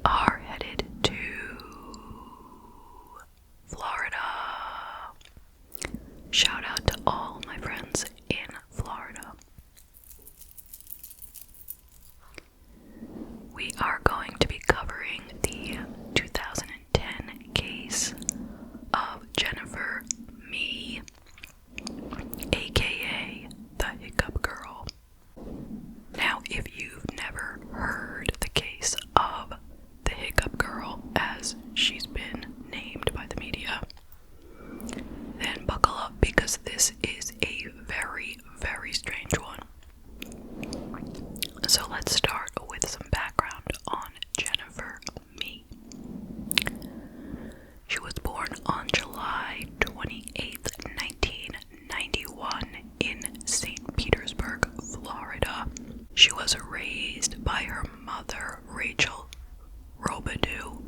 are headed to Florida. Shout out to all my friends in Florida. We are going to be covering the 2010 case of Jennifer Me, aka the Hiccup Girl. Now, if you've never heard the case of the Hiccup Girl, as she's been named by the media, then buckle up, because this is a very, very strange one. So let's start with some background on Jennifer Me. She was born on July 28th, 1991 in St. Petersburg, Florida. She was raised by her mother, Rachel Robidoux,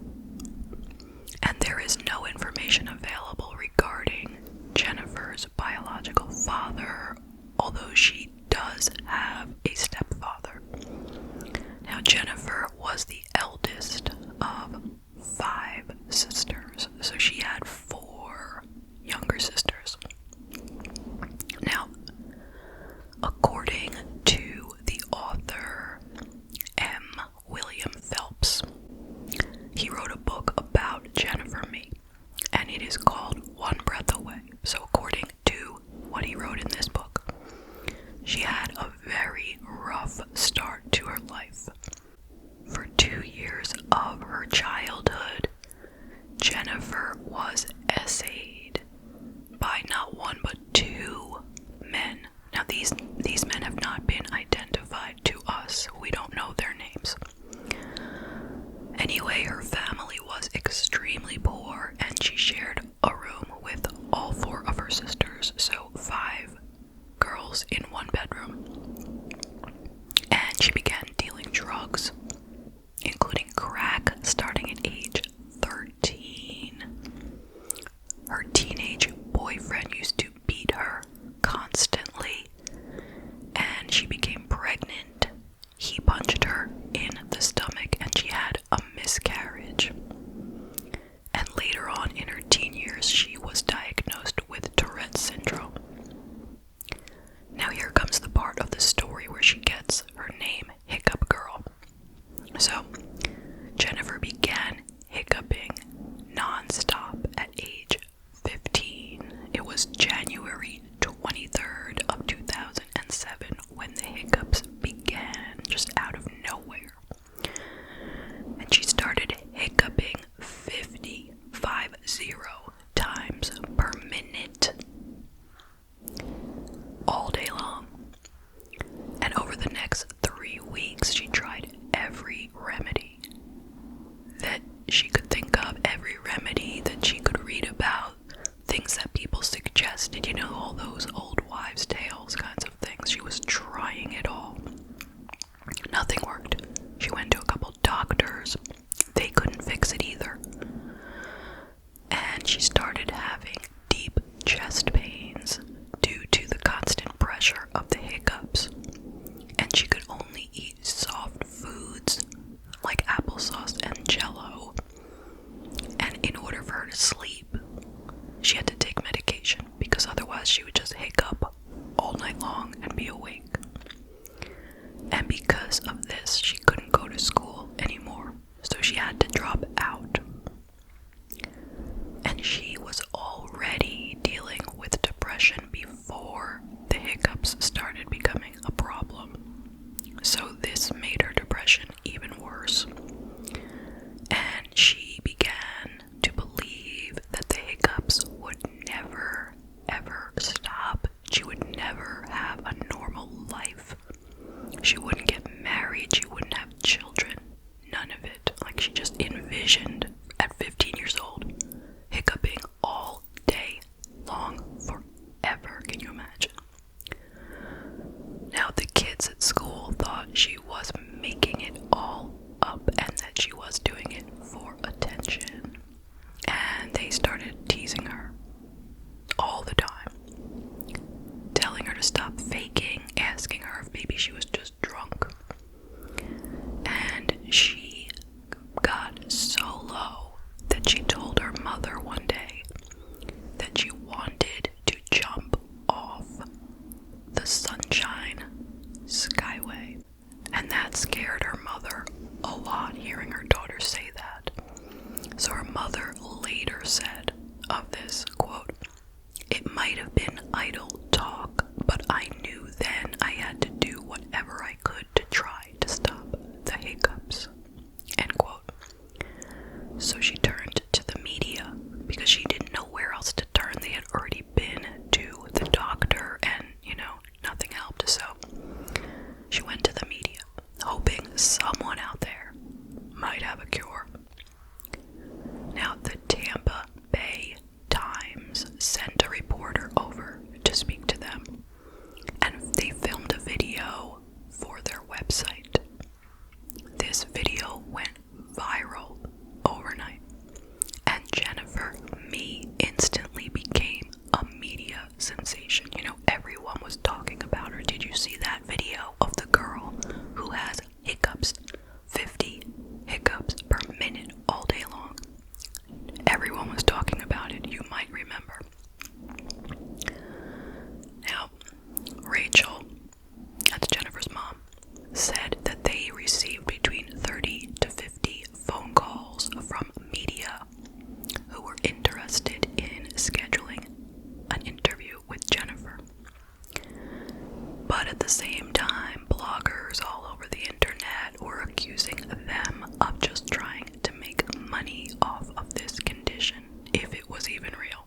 and there is no information available regarding Jennifer's biological father, although she does have a stepfather. Now, Jennifer was the eldest of 5 sisters, so she had 4 younger sisters. Now, according to the author M. William Phelps, he wrote a book about Jennifer Me, and it is called One Breath Away. So according to what he wrote in this book, she had a very rough start to her life. For 2 years of her childhood, Jennifer was essayed by not one but 2 men. Now these men have not been identified to us. We don't know their names. Anyway, her family was extremely poor, and she shared a room with all 4 of her sisters, so 5 girls in 1 bedroom. And she began dealing drugs, including crack, starting at age 13. Her teenage boyfriend used to beat her constantly, and she became pregnant. He punched her in the stomach, and she had a miscarriage. And later on in her teen years, she was diagnosed with Tourette's syndrome. Now here comes the part of the story where she gets her name, Hiccup Girl. So, Jennifer began hiccuping non-stop at age 15. It was January 23rd of 2007 when the hiccups began, just out of nowhere. And she started hiccuping 50 times per minute, all day long. And over the next 3 weeks, she tried every remedy that she could think of, said of this, quote, "It might have been idle talk, but I knew then I had to do whatever I could to try to stop the hiccups," end quote. So she turned to the media because she didn't know where else to turn. They had already been to the doctor and, nothing helped. So she went to the media, hoping someone out there might have a cure. Now, the Tampa Bay Times sent a reporter over to speak to them, and they filmed a video for their website. This video went viral overnight, and Jennifer Mee instantly became a media sensation. Everyone was talking about her. Did you see that video of the girl who has hiccups, 50 hiccups per minute all day long? Everyone was talking about it, you might remember. Now, Rachel, that's Jennifer's mom, said that they received between 30 to 50 phone calls from media who were interested in scheduling an interview with Jennifer. But at the same time, bloggers all over the internet were accusing them of just trying to make money off of this condition, if it was even real.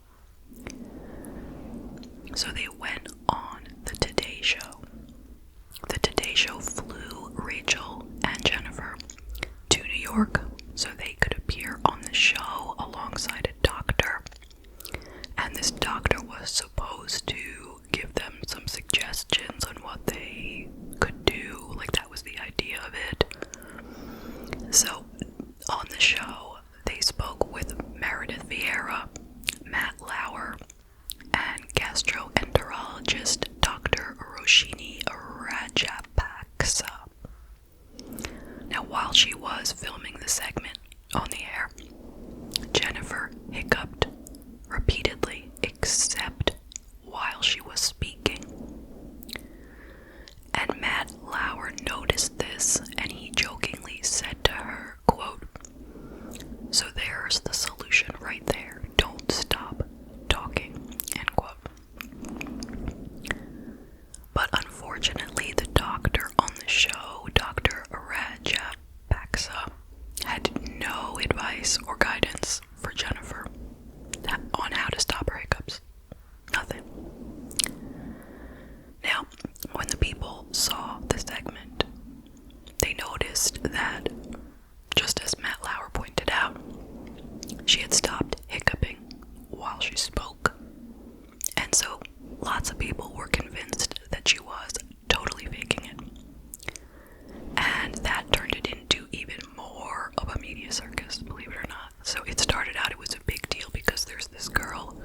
So they went on the Today Show. The Today Show flew Rachel and Jennifer to New York so they could appear on the show alongside a doctor. And this doctor was supposed to give them some suggestions on what they could do. Like, that was the idea of it. So on the show, they spoke with Meredith Vieira, Matt Lauer, and gastroenterologist Dr. Roshini Rajapaksa. Now, while she was filming the segment on the air, Jennifer hiccuped repeatedly, except while she was speaking. And Matt Lauer noticed this, and he jokingly said to her, quote, "So there's the solution right there. Don't stop talking," end quote. But unfortunately, the doctor on the show, Dr. Rajapaksa, had no advice or guidance for Jennifer on how to stop her hiccups. Nothing. Now, when the people saw the segment, they noticed that, just as Matt Lauer pointed out, she had stopped hiccuping while she spoke. And so lots of people were convinced that she was totally faking it. And that turned it into even more of a media circus, believe it or not. So it started out, it was a big deal because there's this girl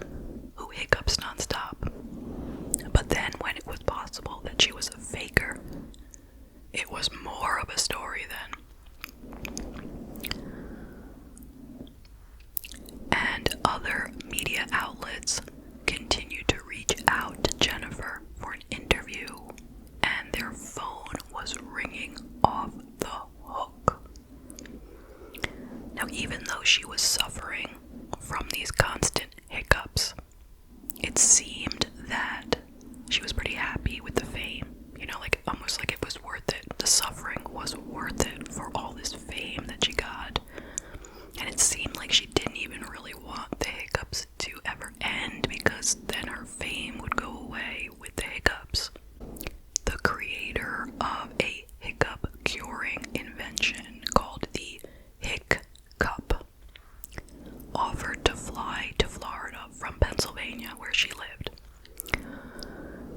who hiccups nonstop. But then when it was possible that she was a faker, it was more of a story then. And other media outlets continued to reach out to Jennifer for an interview, and their phone was ringing off the hook. Now, even though she was suffering from these constant hiccups, it seemed that she was pretty happy with the fame. Almost like it was worth it. The suffering was worth it for all this fame that she got. And it seemed like she didn't even really want the hiccups to ever end, because then her fame would go away with the hiccups. The creator of a hiccup curing invention called the Hiccup offered to fly to Florida from Pennsylvania, where she lived,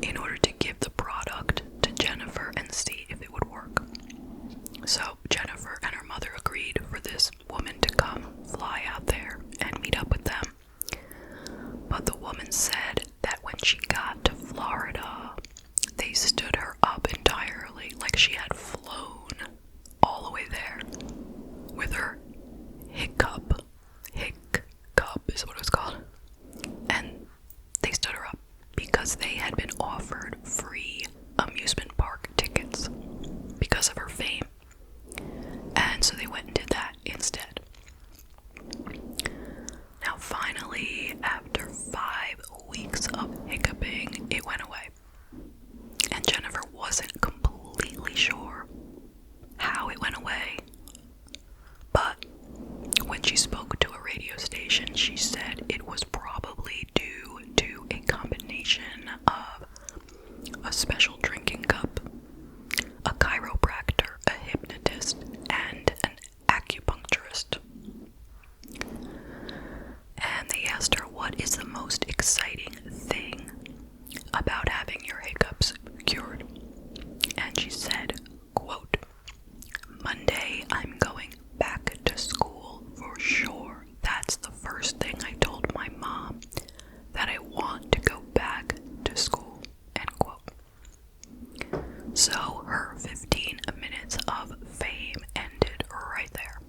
in order to give the product to Jennifer and see if it would work. So Jennifer and her mother agreed for this woman to come fly out there and meet up with them. But the woman said that when she got to Florida, they stood her up entirely, like she had flown all the way there with her hiccup. Hiccup is what it was called. And they stood her up because they had been offered free amusement park tickets because of her fame. And so they went and did that instead. Now, finally, hiccuping, it went away. And Jennifer wasn't completely sure how it went away, but when she spoke to a radio station, she said it was probably due to a combination of a special drinking cup, a chiropractor, a hypnotist, and an acupuncturist. And they asked her, what is the most exciting thing about having your hiccups cured? And she said, quote, Monday I'm going back to school for sure. That's the first thing I told my mom, that I want to go back to school, end quote. So her 15 minutes of fame ended right there.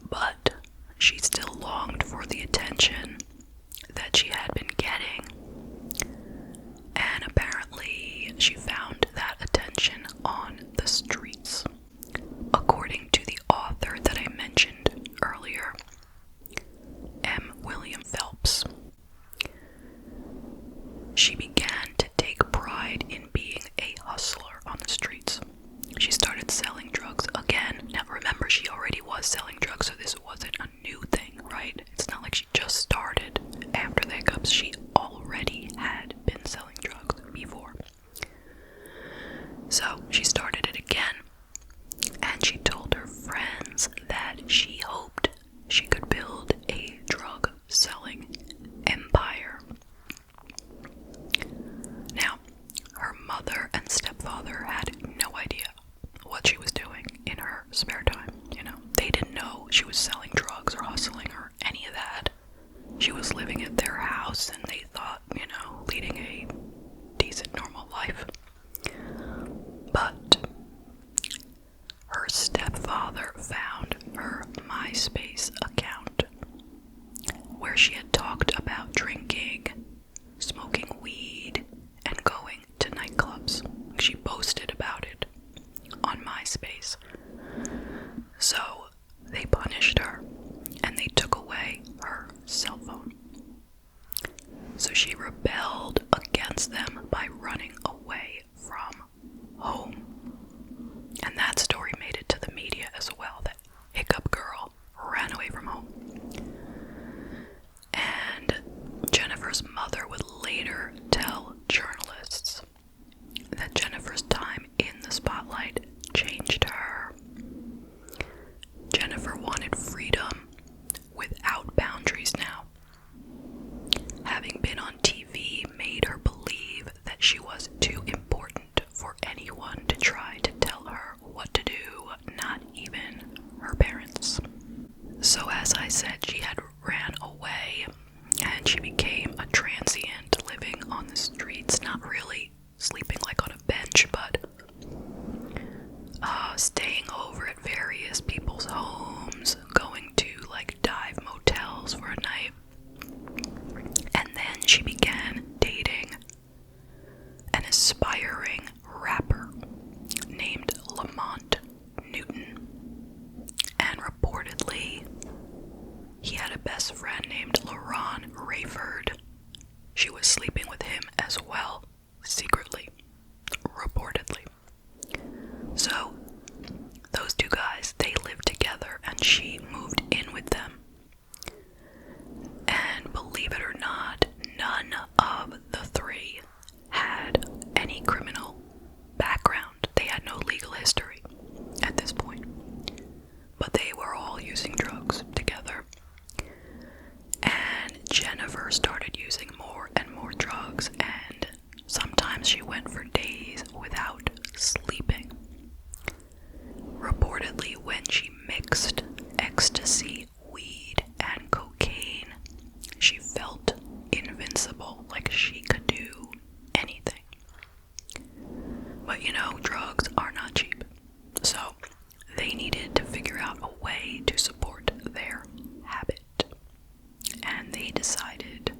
But she still longed for the attention that she had been getting, and apparently she found that attention on the streets. According to the author that I mentioned earlier, M. William Phelps, she began to take pride in being a hustler on the streets. She started selling drugs again. Now remember, she already was selling drugs, so this wasn't a new thing, right? It's not like she just started after the hiccups. She already had been selling drugs before. So she started it again, and she told her friends that she hoped she could build a drug selling empire. Now, her mother and stepfather had no idea what she was doing in her spare time. They didn't know she was selling drugs or hustling or any of that. She was living at their house, and they thought, leading a decent, normal life. But her stepfather found her MySpace account, where she had talked about drinking, smoking weed, and going to nightclubs. She boasted about it on MySpace. So they punished her, and they took away her cell phone. So she rebelled against them by running away from home. And that story made it to the media as well, that Hiccup girl ran away from home. And Jennifer's mother would later tell journalists that Jennifer's time in the spotlight changed her. Jennifer wanted freedom without boundaries now. Having been on TV made her believe that she was too important for anyone to try to tell her what to do, not even her parents. So as I said, she had ran away, and she became a transient living on the streets, not really sleeping like on a bench, but staying over at various people's homes, going to like dive motels for a night. And then she began dating an aspiring rapper named Lamont Newton. And reportedly, he had a best friend named LaRon Rayford. She was sleeping with him as well, secretly, reportedly. So, those two guys, they lived together, and she moved in with them. And believe it or not, none of the three had any criminal background. They had no legal history at this point. But they were all using drugs together. And Jennifer started using more and more drugs, and sometimes she went for days without sleeping. Reportedly, when she mixed ecstasy, weed, and cocaine, she felt invincible, like she could do anything. But drugs are not cheap. So they needed to figure out a way to support their habit. And they decided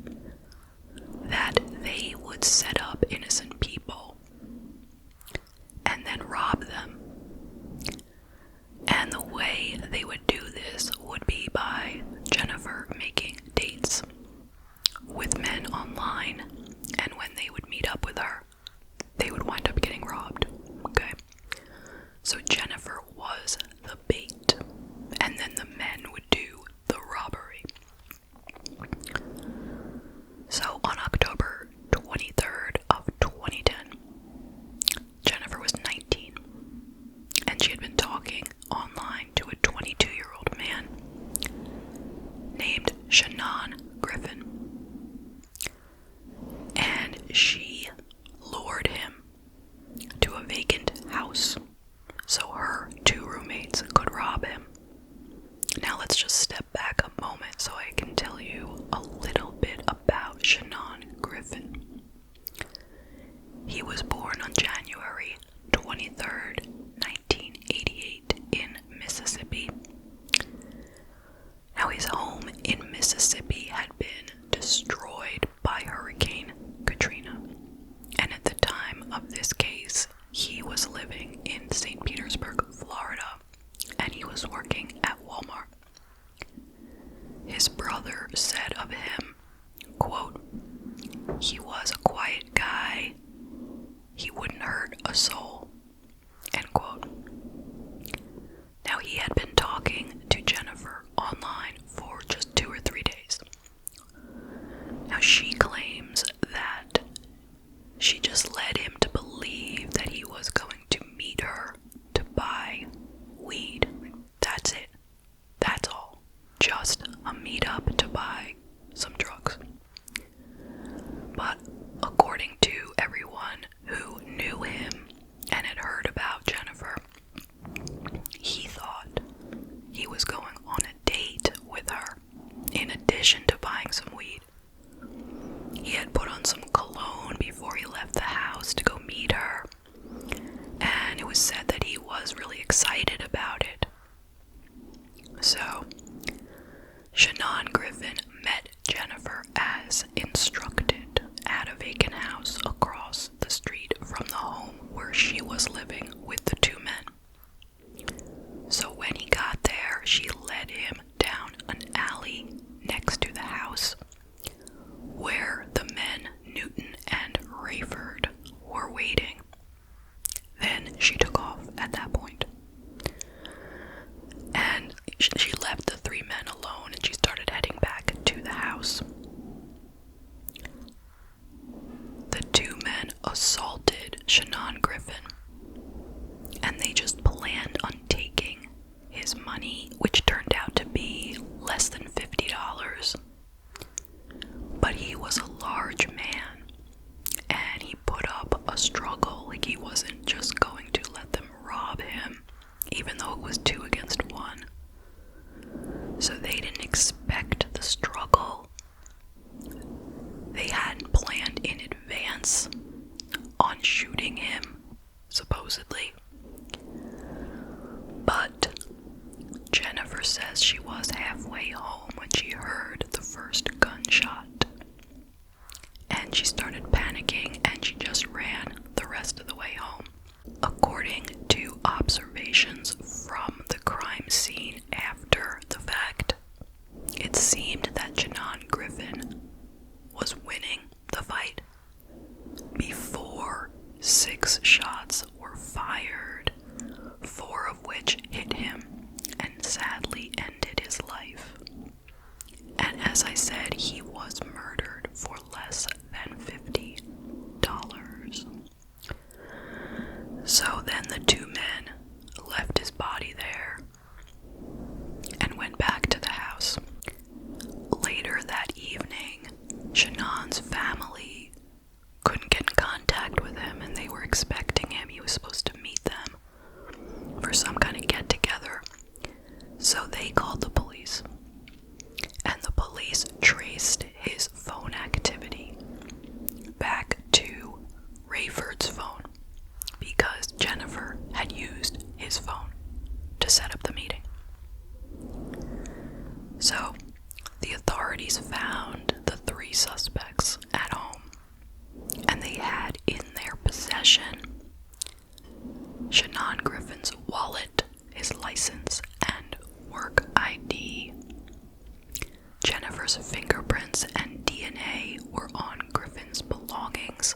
that they would set up innocent people and then rob them. And the way they would do this would be by Jennifer making dates with men online was working at Walmart. His brother said of him, quote, "He was a quiet guy. He wouldn't hurt a soul," end quote. Now, he had been talking to Jennifer online for just 2 or 3 days. Now, she claims that she just led him to believe that he was going to meet her to buy weed. That's it. That's all. Just a meetup to buy some drugs. But according to everyone who knew him and had heard about Jennifer, he thought he was going on a date with her in addition to buying some weed. He had put on some cologne before he left the house to go meet her, and it was said that he was really excited about it. So, Shanan Griffin met Jennifer as instructed at a vacant house across the street from the home where she was living with the 2 men. So when he got there, she led him down an alley next to the house where the men Newton and Rayford were waiting. Then she took off at that point. And she left the 3 men alone and she started heading back to the house. The 2 men assaulted Shanan Griffin, and they just planned on taking his money, which turned out to be less than $50. But he was a large man, and he put up a struggle. Like, he wasn't just going to let them rob him, even though it was 2 against 1. So they didn't expect the struggle. They hadn't planned in advance on shooting him, supposedly. But Jennifer says she was halfway home when she heard the first gunshot. And she started panicking and she just ran the rest of the way home. According to observations from the crime scene after the fact, it seemed that Shanan Griffin was winning the fight before 6 shots were fired, 4 of which hit him and sadly ended his life. And as I said, he was murdered for less than $50. So then the 2 men left his body there and went back to the house. Later that evening, Shanan's family couldn't get in contact with him, and they were expecting him. He was supposed to meet them for some kind of get-together. So they called the police, and the police traced his phone activity back to Rayford's phone because Jennifer had used his phone to set up the meeting. So the authorities found the 3 suspects at home, and they had in their possession Shanan Griffin's wallet, his license, and work ID. Jennifer's fingerprints and DNA were on Griffin's belongings,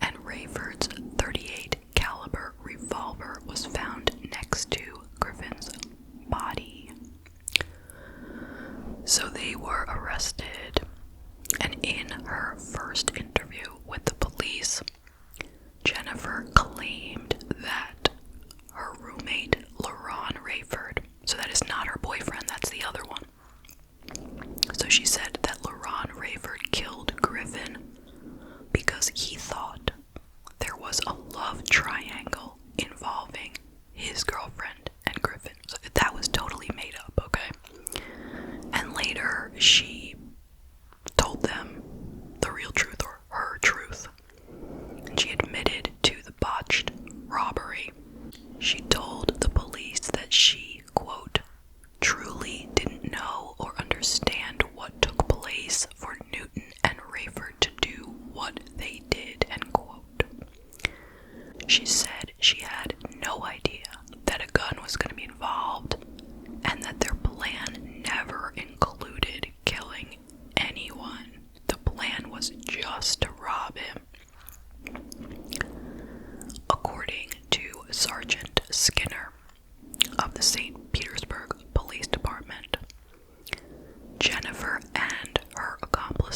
and Rayford's .38 caliber revolver was found next to Griffin's body. So they were arrested, and in her first interview with the police, Jennifer claimed that her roommate, LaRon Rayford, so that is not her boyfriend, that's the other one. So she said that LaRon Rayford killed Griffin because he thought there was a love triangle involving his girlfriend and Griffin. So that was totally made up, okay? And later she told them the real truth, or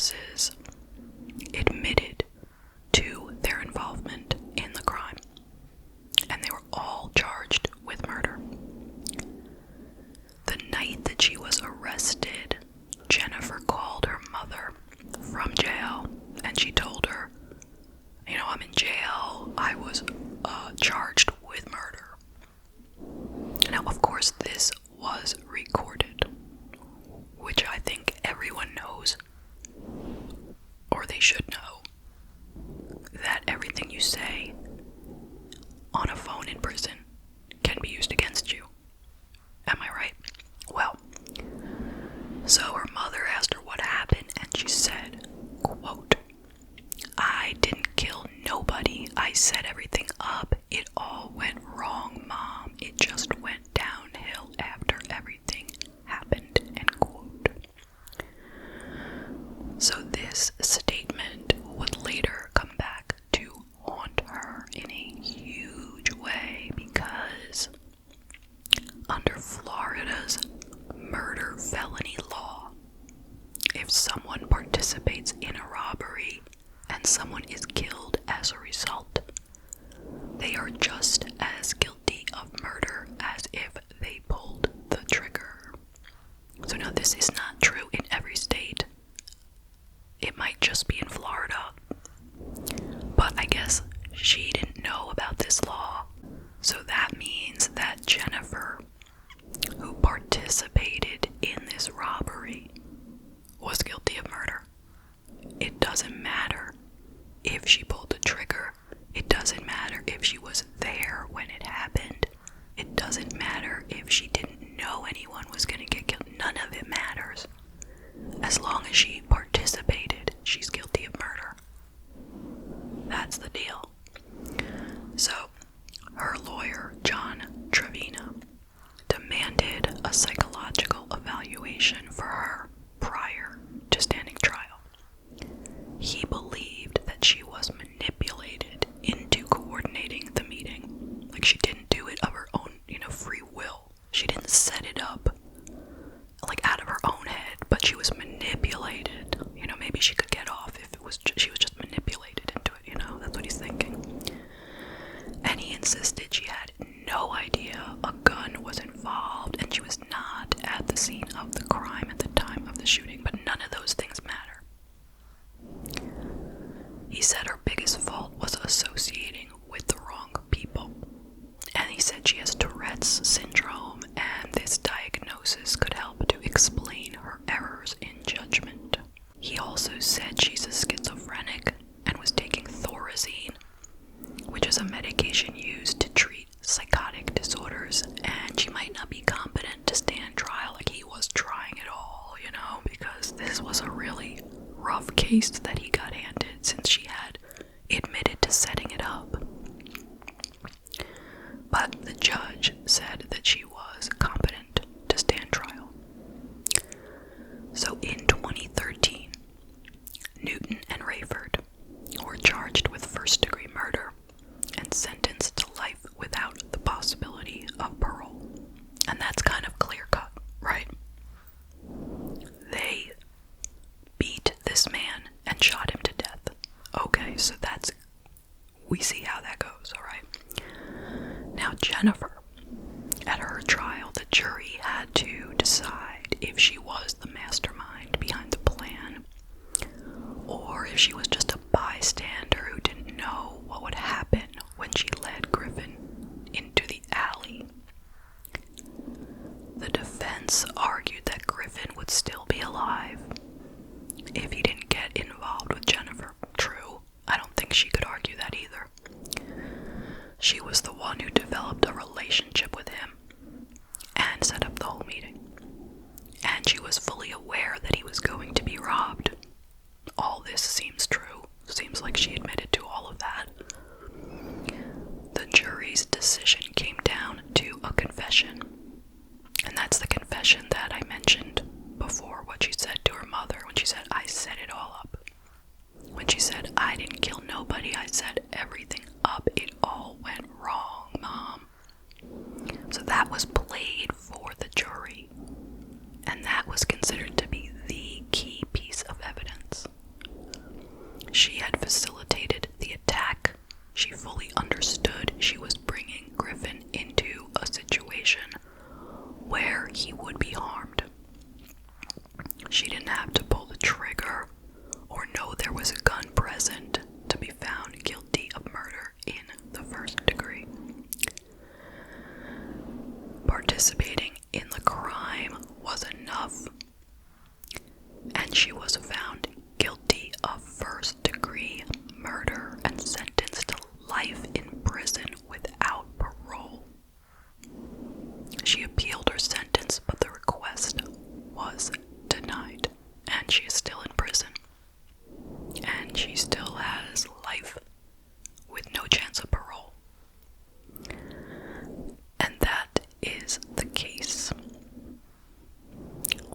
witnesses admitted to their involvement in the crime, and they were all charged with murder. The night that she was arrested, Jennifer called her mother from jail, and she told her, I'm in jail. I was charged with murder. Now, of course, this was recorded, which I think everyone knows, or they should know, that everything you say on a phone in prison can be used against you. Am I right? Well, so her mother asked her what happened, and she said, quote, "I didn't kill nobody. I set everything up. It all went wrong, Mom. It just went downhill after everything happened," end quote. So this statement would later come back to haunt her in a huge way, because under Florida's murder felony law, if someone participates in a robbery and someone is killed as a result, they are just as guilty of murder as if they pulled the trigger. So now this is not true in every state. It might just be in Florida. But I guess she didn't know about this law. So that means that Jennifer, who participated in this robbery, was guilty of murder. It doesn't matter if she pulled the trigger. It doesn't matter if she was there when it happened. It doesn't matter if she didn't know anyone was going to get killed. None of it matters. As long as she participated, she's guilty of murder. That's the deal. So, her lawyer, John Trevina, demanded a psychological evaluation for her prior to standing trial. He believed that she was manipulated into coordinating the meeting. Like, she didn't do it of her own, free will. She didn't set it up, like, out of her own head, but she was manipulated. Maybe she could get off if she was just manipulated into it, that's what he's thinking. And he insisted she had no idea a gun was involved, and she was not at the scene of the crime at the time of the shooting, but none of those things matter. He said her biggest fault was associating with the wrong people, and he said she has Tourette's syndrome, and this diagnosis could help to explain her errors in judgment. He also said she's a schizophrenic and was taking Thorazine, which is a medication used to treat psychotic disorders, and she might not be competent to stand trial. Like, he was trying it all, because this was a really rough case that he got handed, since she had admitted to setting it up. But the judge said that she was competent to stand trial. So in 2013, Newton and Rayford were charged with first-degree murder and sentenced to life without the possibility of parole. And that's kind of clear-cut, right? They beat this man and shot him to death. Okay, so we see how that goes, alright? Now, Jennifer, at her trial, the jury had to decide if she was the mastermind behind the plan, or if she was just a bystander who didn't know what would happen when she led Griffin into the alley. The defense argued that Griffin would still be alive if he didn't get involved with Jennifer. True, I don't think she could argue that either. She was the one who developed a relationship with him and set up the whole meeting. And she was fully aware that he was going to be robbed. All this seems true. Seems like she admitted to all of that. The jury's decision came down to a confession. And that's the confession that I mentioned before, what she said to her mother when she said, "I set it all up." When she said, "I didn't kill nobody, I set everything up. It all went wrong, Mom." So that was played for the jury. And that was considered to be the key piece of evidence. where he would be harmed. She didn't have to pull the trigger or know there was a gun present to be found guilty of murder in the first degree. Participating in the crime was enough, and she was found guilty of first-degree murder and sentenced to life in prison without parole. She appealed her sentence, but the request was denied, and she is still in prison. And she still has life with no chance of parole. And that is the case.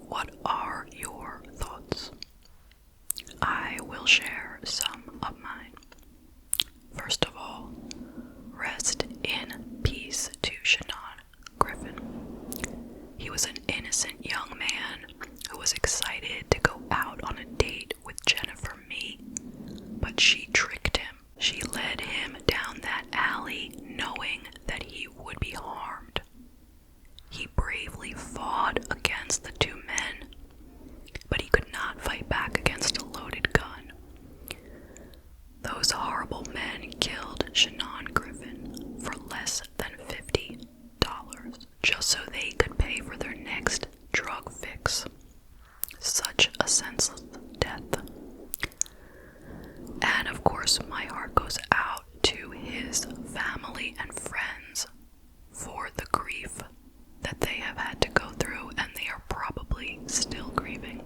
What are your thoughts? I will share some of mine. First of all, rest in peace to Shanan Griffin. He was an innocent young man who was excited to go out on a date with Jennifer Mee, but she tricked him. She led him down that alley knowing that he would be harmed. He bravely fought against the two men, but he could not fight back against a loaded gun. Those horrible men killed Shanan Griffin for less than $50 just so they could pay for their next drug fix. Such a senseless death. And of course, my heart goes out to his family and friends for the grief that they have had to go through, and they are probably still grieving.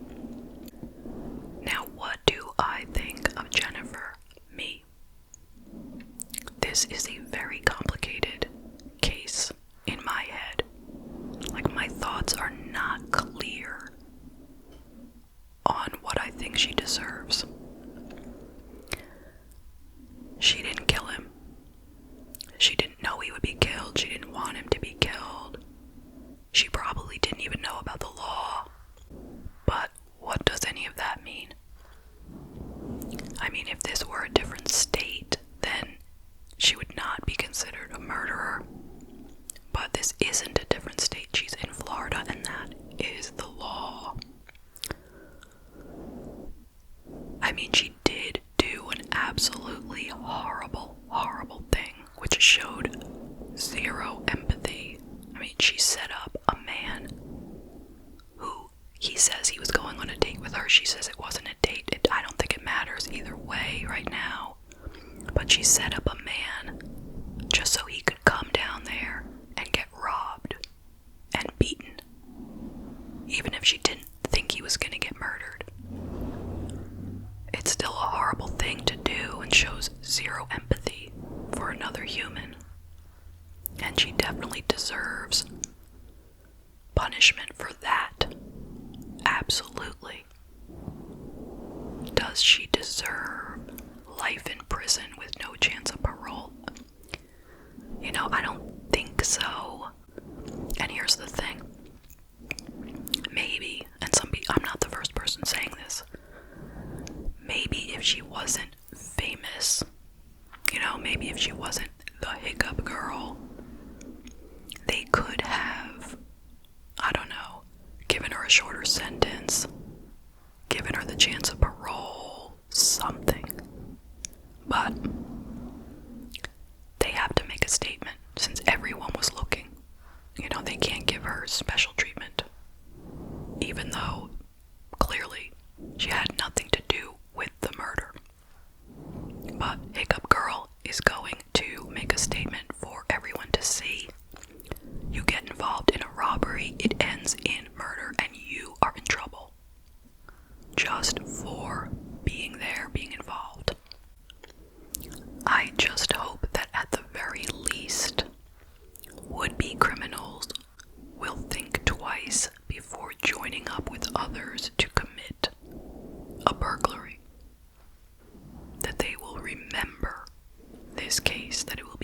Now, what do I think of Jennifer Mee? This is a very complicated case in my head. Like, my thoughts are not clear on what I think she deserves. She didn't kill him. She didn't know he would be killed. She didn't want him to be killed. She probably didn't even know about the law. But what does any of that mean? I mean, if this were a different state, then she would not be considered a murderer. But this isn't a different state. She's in Florida, and that is the law. I mean, she did do an absolutely horrible, horrible thing, which showed zero empathy. I mean, she set up a man who he says he was going on a date with her. She says it wasn't a date. I don't think it matters either way right now. But she set up a man just so he could come down there and get robbed and beaten, even if she didn't think he was going to get murdered. It's still a horrible thing to do and shows zero empathy for another human. And she definitely deserves punishment for that. Absolutely. Does she deserve life in prison with no chance of parole? You know, I don't think so. And here's the thing. Maybe, and I'm not the first person saying this, maybe if she wasn't famous, maybe if she wasn't the Hiccup girl, they could have, I don't know, given her a shorter sentence, given her the chance of parole, something. But they have to make a statement since everyone was looking. They can't give her special treatment, even though clearly she had nothing to do with the murder. But Hiccup Girl is going to make a statement for everyone to see. You get involved in a robbery, it ends in murder, and you are in trouble. Just for being there, being involved. I just hope that at the very least, would-be criminals will think twice before joining up with others to commit a burglary. That they will remember this case, that it will